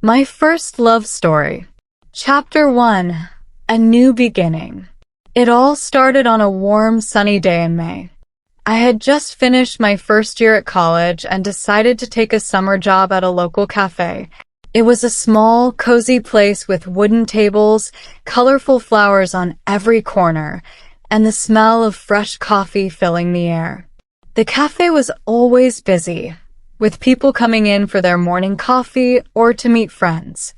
My first love story. Chapter 1. A new beginning. It all started on a warm, sunny day in May. I had just finished my first year at college and decided to take a summer job at a local cafe. It was a small, cozy place with wooden tables, colorful flowers on every corner, and the smell of fresh coffee filling the air. The cafe was always busy, with people coming in for their morning coffee or to meet friends.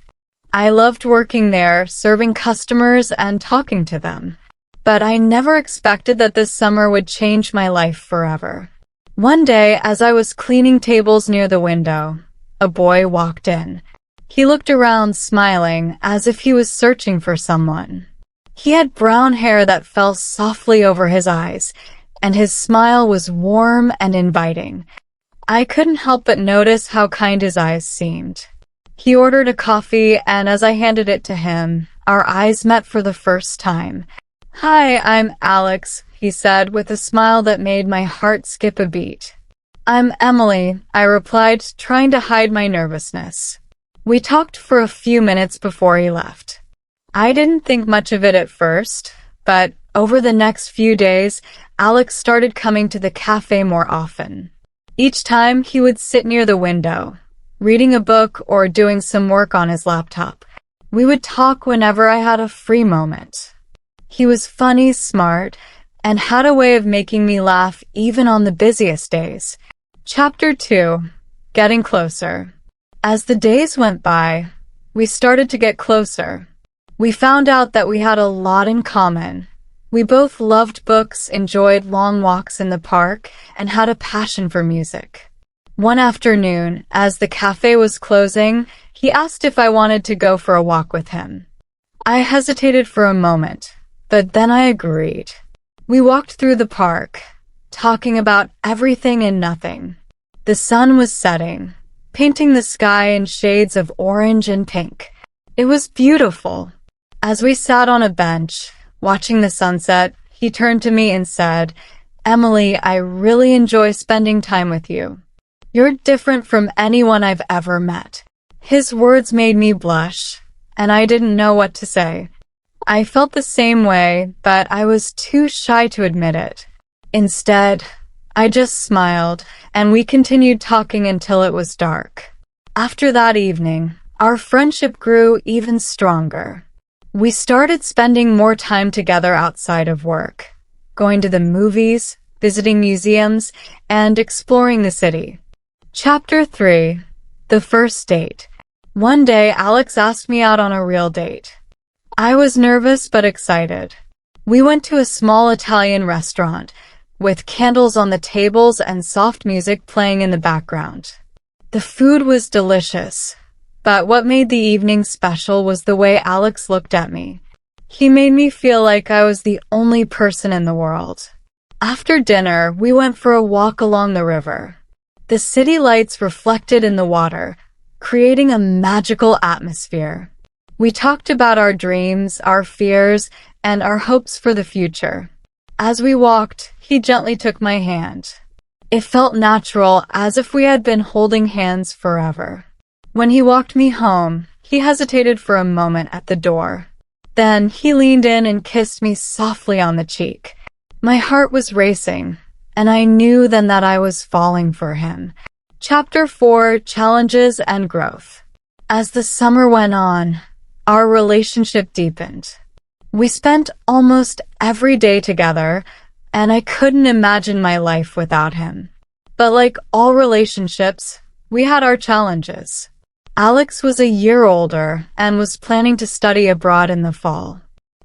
I loved working there, serving customers and talking to them. But I never expected that this summer would change my life forever. One day, as I was cleaning tables near the window, a boy walked in. He looked around, smiling, as if he was searching for someone. He had brown hair that fell softly over his eyes, and his smile was warm and inviting. I couldn't help but notice how kind his eyes seemed. He ordered a coffee, and as I handed it to him, our eyes met for the first time. "Hi, I'm Alex," he said with a smile that made my heart skip a beat. "I'm Emily," I replied, trying to hide my nervousness. We talked for a few minutes before he left. I didn't think much of it at first, but over the next few days, Alex started coming to the cafe more often. Each time, he would sit near the window, reading a book or doing some work on his laptop. We would talk whenever I had a free moment. He was funny, smart, and had a way of making me laugh even on the busiest days. Chapter 2. Getting Closer. As the days went by, we started to get closer. We found out that we had a lot in common. We both loved books, enjoyed long walks in the park, and had a passion for music. One afternoon, as the cafe was closing, he asked if I wanted to go for a walk with him. I hesitated for a moment, but then I agreed. We walked through the park, talking about everything and nothing. The sun was setting, painting the sky in shades of orange and pink. It was beautiful. As we sat on a bench, watching the sunset, he turned to me and said, "Emily, I really enjoy spending time with you. You're different from anyone I've ever met." His words made me blush, and I didn't know what to say. I felt the same way, but I was too shy to admit it. Instead, I just smiled, and we continued talking until it was dark. After that evening, our friendship grew even stronger. We started spending more time together outside of work, going to the movies, visiting museums, and exploring the city. Chapter 3. The First Date. One day, Alex asked me out on a real date. I was nervous but excited. We went to a small Italian restaurant, with candles on the tables and soft music playing in the background. The food was delicious. But what made the evening special was the way Alex looked at me. He made me feel like I was the only person in the world. After dinner, we went for a walk along the river. The city lights reflected in the water, creating a magical atmosphere. We talked about our dreams, our fears, and our hopes for the future. As we walked, he gently took my hand. It felt natural, as if we had been holding hands forever. When he walked me home, he hesitated for a moment at the door. Then he leaned in and kissed me softly on the cheek. My heart was racing, and I knew then that I was falling for him. Chapter 4. Challenges and Growth. As the summer went on, our relationship deepened. We spent almost every day together, and I couldn't imagine my life without him. But like all relationships, we had our challenges. Alex was a year older and was planning to study abroad in the fall.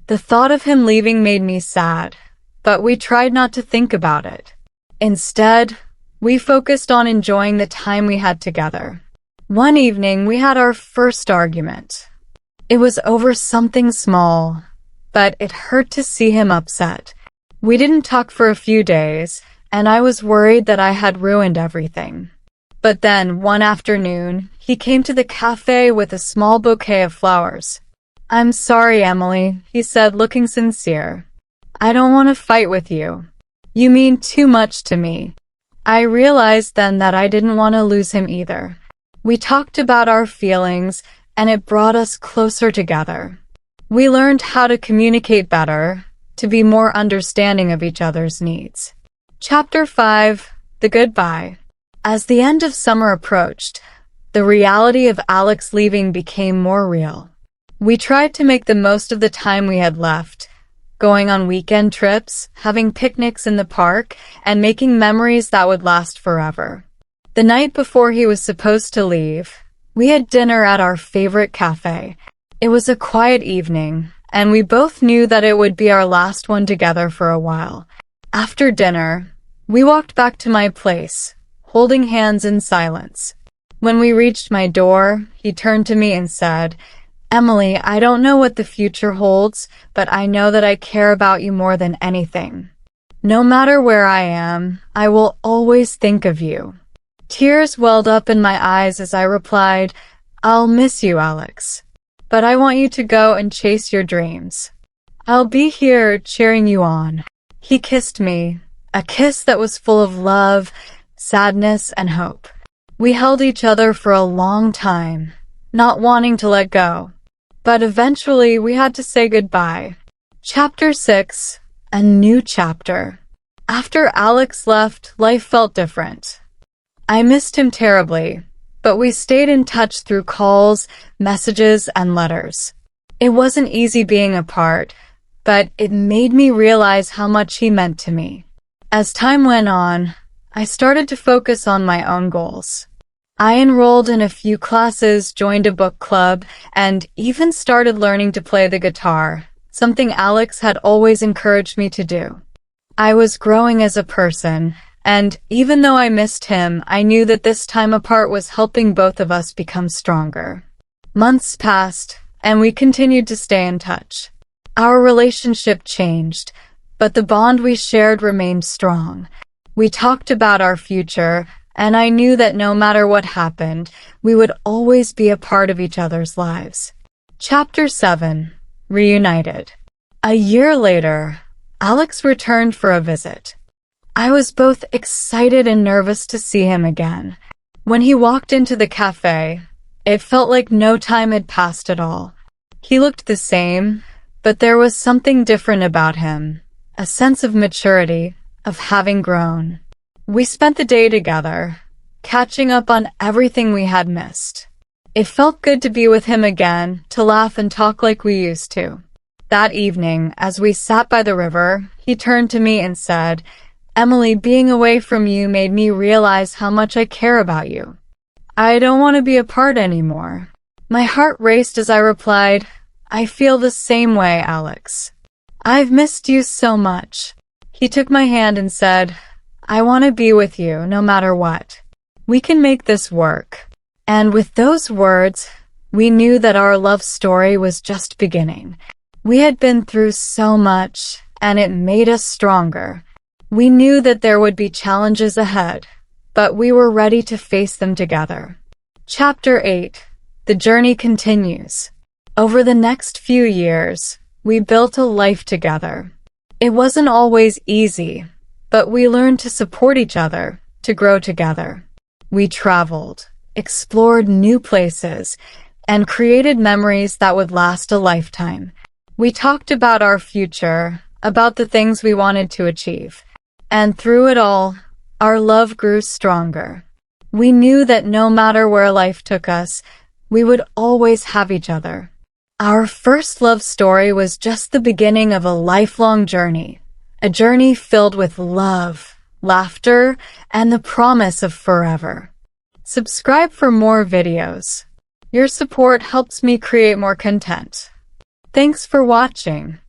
The thought of him leaving made me sad, but we tried not to think about it. Instead, we focused on enjoying the time we had together. One evening, we had our first argument. It was over something small, but it hurt to see him upset. We didn't talk for a few days, and I was worried that I had ruined everything. But then, one afternoon, he came to the cafe with a small bouquet of flowers. "I'm sorry, Emily," he said, looking sincere. "I don't want to fight with you. You mean too much to me." I realized then that I didn't want to lose him either. We talked about our feelings, and it brought us closer together. We learned how to communicate better, to be more understanding of each other's needs. Chapter 5. The Goodbye. As the end of summer approached, the reality of Alex leaving became more real. We tried to make the most of the time we had left, going on weekend trips, having picnics in the park, and making memories that would last forever. The night before he was supposed to leave, we had dinner at our favorite cafe. It was a quiet evening, and we both knew that it would be our last one together for a while. After dinner, we walked back to my place, holding hands in silence. When we reached my door, he turned to me and said, "Emily, I don't know what the future holds, but I know that I care about you more than anything. No matter where I am, I will always think of you." Tears welled up in my eyes as I replied, "I'll miss you, Alex. But I want you to go and chase your dreams. I'll be here cheering you on." He kissed me, a kiss that was full of love, sadness, and hope. We held each other for a long time, not wanting to let go. But eventually we had to say goodbye. Chapter 6. A New Chapter. After Alex left, life felt different. I missed him terribly, but we stayed in touch through calls, messages, and letters. It wasn't easy being apart, but it made me realize how much he meant to me. As time went on, I started to focus on my own goals. I enrolled in a few classes, joined a book club, and even started learning to play the guitar, something Alex had always encouraged me to do. I was growing as a person, and even though I missed him, I knew that this time apart was helping both of us become stronger. Months passed, and we continued to stay in touch. Our relationship changed, but the bond we shared remained strong. We talked about our future, and I knew that no matter what happened, we would always be a part of each other's lives. Chapter 7. Reunited. A year later, Alex returned for a visit. I was both excited and nervous to see him again. When he walked into the cafe, it felt like no time had passed at all. He looked the same, but there was something different about him, a sense of maturity, of having grown. We spent the day together, catching up on everything we had missed. It felt good to be with him again, to laugh and talk like we used to. That evening, as we sat by the river, he turned to me and said, "Emily, being away from you made me realize how much I care about you. I don't want to be apart anymore." My heart raced as I replied, "I feel the same way, Alex. I've missed you so much." He took my hand and said, "I want to be with you no matter what. We can make this work." And with those words, we knew that our love story was just beginning. We had been through so much, and it made us stronger. We knew that there would be challenges ahead, but we were ready to face them together. Chapter 8. The journey continues. Over the next few years, we built a life together. It wasn't always easy, but we learned to support each other, to grow together. We traveled, explored new places, and created memories that would last a lifetime. We talked about our future, about the things we wanted to achieve. And through it all, our love grew stronger. We knew that no matter where life took us, we would always have each other. Our first love story was just the beginning of a lifelong journey, a journey filled with love, laughter, and the promise of forever. Subscribe for more videos. Your support helps me create more content. Thanks for watching.